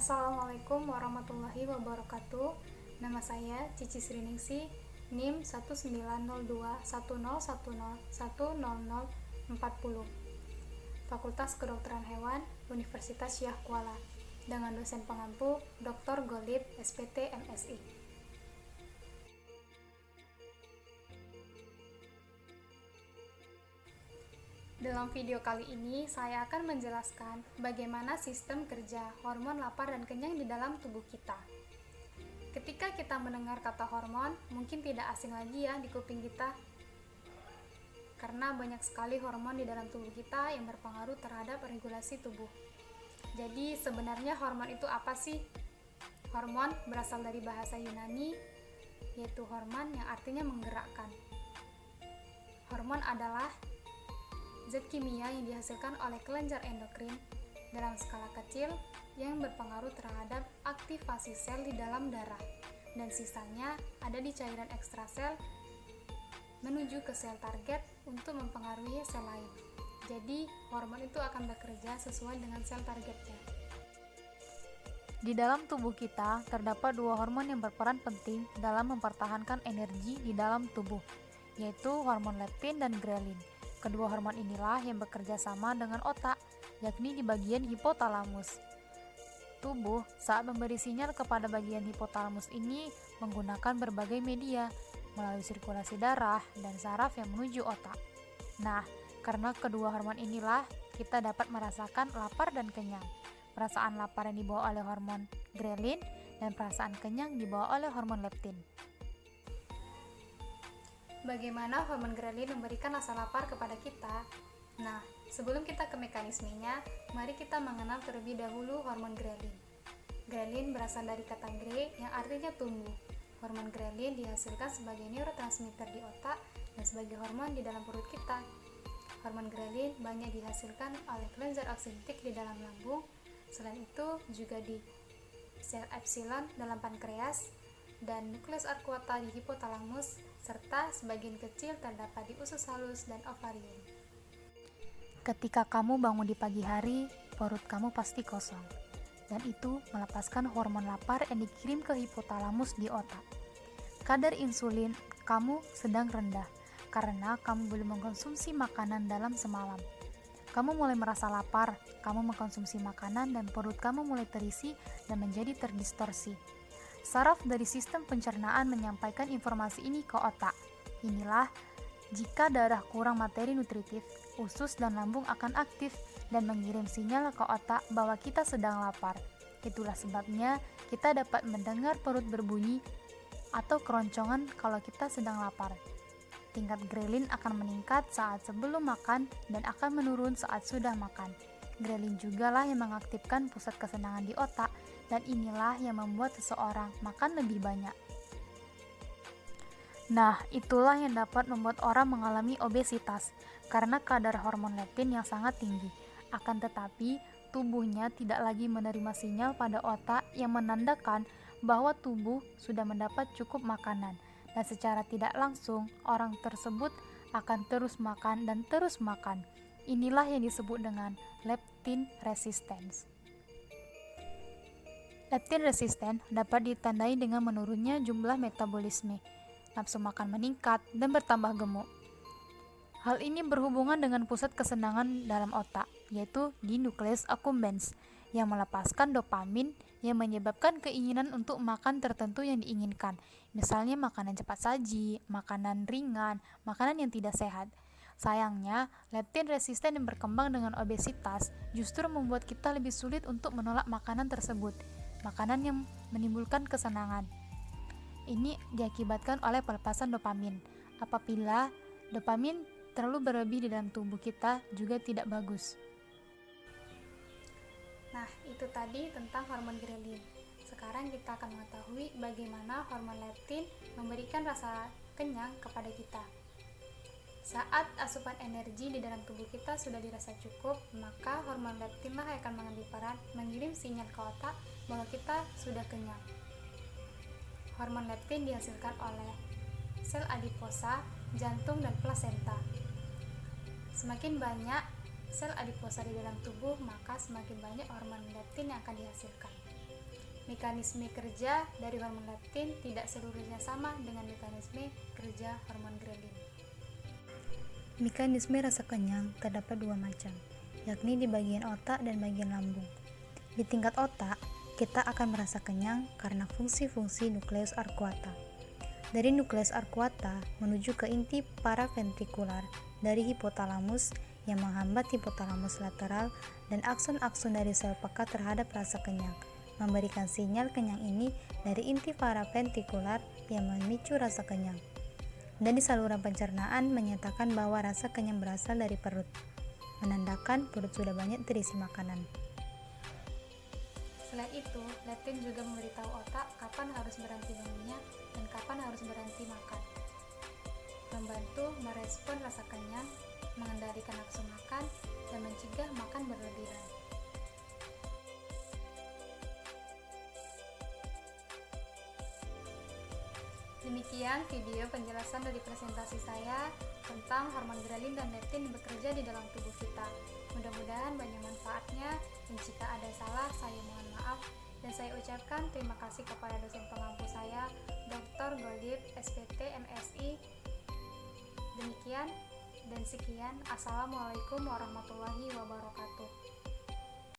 Assalamualaikum warahmatullahi wabarakatuh. Nama saya Cici Sriningsi, NIM 19021010100040, Fakultas Kedokteran Hewan, Universitas Syah Kuala, dengan dosen pengampu Dr. Golib, SPT, MSI. Dalam video kali ini, saya akan menjelaskan bagaimana sistem kerja hormon lapar dan kenyang di dalam tubuh kita. Ketika kita mendengar kata hormon, mungkin tidak asing lagi ya di kuping kita, karena banyak sekali hormon di dalam tubuh kita yang berpengaruh terhadap regulasi tubuh. Jadi sebenarnya hormon itu apa sih? Hormon berasal dari bahasa Yunani, yaitu hormon yang artinya menggerakkan. Hormon adalah zat kimia yang dihasilkan oleh kelenjar endokrin dalam skala kecil yang berpengaruh terhadap aktivasi sel di dalam darah, dan sisanya ada di cairan ekstrasel menuju ke sel target untuk mempengaruhi sel lain. Jadi, hormon itu akan bekerja sesuai dengan sel targetnya. Di dalam tubuh kita terdapat dua hormon yang berperan penting dalam mempertahankan energi di dalam tubuh, yaitu hormon leptin dan grelin. Kedua hormon inilah yang bekerja sama dengan otak, yakni di bagian hipotalamus. Tubuh saat memberi sinyal kepada bagian hipotalamus ini menggunakan berbagai media, melalui sirkulasi darah dan saraf yang menuju otak. Nah, karena kedua hormon inilah kita dapat merasakan lapar dan kenyang. Perasaan lapar yang dibawa oleh hormon grelin dan perasaan kenyang dibawa oleh hormon leptin. Bagaimana hormon grelin memberikan rasa lapar kepada kita? Nah, sebelum kita ke mekanismenya, mari kita mengenal terlebih dahulu hormon grelin. Grelin berasal dari kata gre yang artinya tumbuh. Hormon grelin dihasilkan sebagai neurotransmitter di otak dan sebagai hormon di dalam perut kita. Hormon grelin banyak dihasilkan oleh kelenjar oksigenik di dalam lambung. Selain itu juga di sel epsilon dalam pankreas dan nukleus arcuata di hipotalamus, serta sebagian kecil terdapat di usus halus dan ovarium. Ketika kamu bangun di pagi hari, perut kamu pasti kosong, dan itu melepaskan hormon lapar yang dikirim ke hipotalamus di otak. Kadar insulin kamu sedang rendah, karena kamu belum mengkonsumsi makanan dalam semalam. Kamu mulai merasa lapar, kamu mengkonsumsi makanan dan perut kamu mulai terisi dan menjadi terdistorsi. Saraf dari sistem pencernaan menyampaikan informasi ini ke otak. Inilah, jika darah kurang materi nutritif, usus dan lambung akan aktif dan mengirim sinyal ke otak bahwa kita sedang lapar. Itulah sebabnya kita dapat mendengar perut berbunyi atau keroncongan kalau kita sedang lapar. Tingkat grelin akan meningkat saat sebelum makan dan akan menurun saat sudah makan. Grelin jugalah yang mengaktifkan pusat kesenangan di otak, dan inilah yang membuat seseorang makan lebih banyak. Nah, itulah yang dapat membuat orang mengalami obesitas, karena kadar hormon leptin yang sangat tinggi. Akan tetapi, tubuhnya tidak lagi menerima sinyal pada otak yang menandakan bahwa tubuh sudah mendapat cukup makanan, dan secara tidak langsung, orang tersebut akan terus makan dan terus makan. Inilah yang disebut dengan leptin resistance. Leptin resisten dapat ditandai dengan menurunnya jumlah metabolisme, nafsu makan meningkat, dan bertambah gemuk. Hal ini berhubungan dengan pusat kesenangan dalam otak, yaitu di nukleus accumbens, yang melepaskan dopamin yang menyebabkan keinginan untuk makan tertentu yang diinginkan, misalnya makanan cepat saji, makanan ringan, makanan yang tidak sehat. Sayangnya, leptin resisten yang berkembang dengan obesitas justru membuat kita lebih sulit untuk menolak makanan tersebut, makanan yang menimbulkan kesenangan. Ini diakibatkan oleh pelepasan dopamin. Apabila dopamin terlalu berlebih di dalam tubuh kita juga tidak bagus. Nah, itu tadi tentang hormon grelin. Sekarang kita akan mengetahui bagaimana hormon leptin memberikan rasa kenyang kepada kita. Saat asupan energi di dalam tubuh kita sudah dirasa cukup, maka hormon leptin lah yang akan mengambil peran mengirim sinyal ke otak bahwa kita sudah kenyang. Hormon leptin dihasilkan oleh sel adiposa, jantung, dan plasenta. Semakin banyak sel adiposa di dalam tubuh, maka semakin banyak hormon leptin yang akan dihasilkan. Mekanisme kerja dari hormon leptin tidak seluruhnya sama dengan mekanisme kerja hormon grelin. Mekanisme rasa kenyang terdapat dua macam, yakni di bagian otak dan bagian lambung. Di tingkat otak, kita akan merasa kenyang karena fungsi-fungsi nukleus arcuata. Dari nukleus arcuata menuju ke inti paraventrikular dari hipotalamus yang menghambat hipotalamus lateral dan akson-akson dari sel pekat terhadap rasa kenyang, memberikan sinyal kenyang ini dari inti paraventrikular yang memicu rasa kenyang. Dan di saluran pencernaan menyatakan bahwa rasa kenyang berasal dari perut, menandakan perut sudah banyak terisi makanan. Selain itu, leptin juga memberitahu otak kapan harus berhenti mengunyah dan kapan harus berhenti makan. Membantu merespon rasa kenyang, mengendalikan nafsu makan, dan mencegah makan berlebihan. Demikian video penjelasan dari presentasi saya tentang hormon grelin dan leptin yang bekerja di dalam tubuh kita. Mudah-mudahan banyak manfaatnya, dan jika ada salah, saya mohon maaf. Dan saya ucapkan terima kasih kepada dosen pengampu saya, Dr. Goldip, SPT, MSI. Demikian dan sekian. Assalamualaikum warahmatullahi wabarakatuh.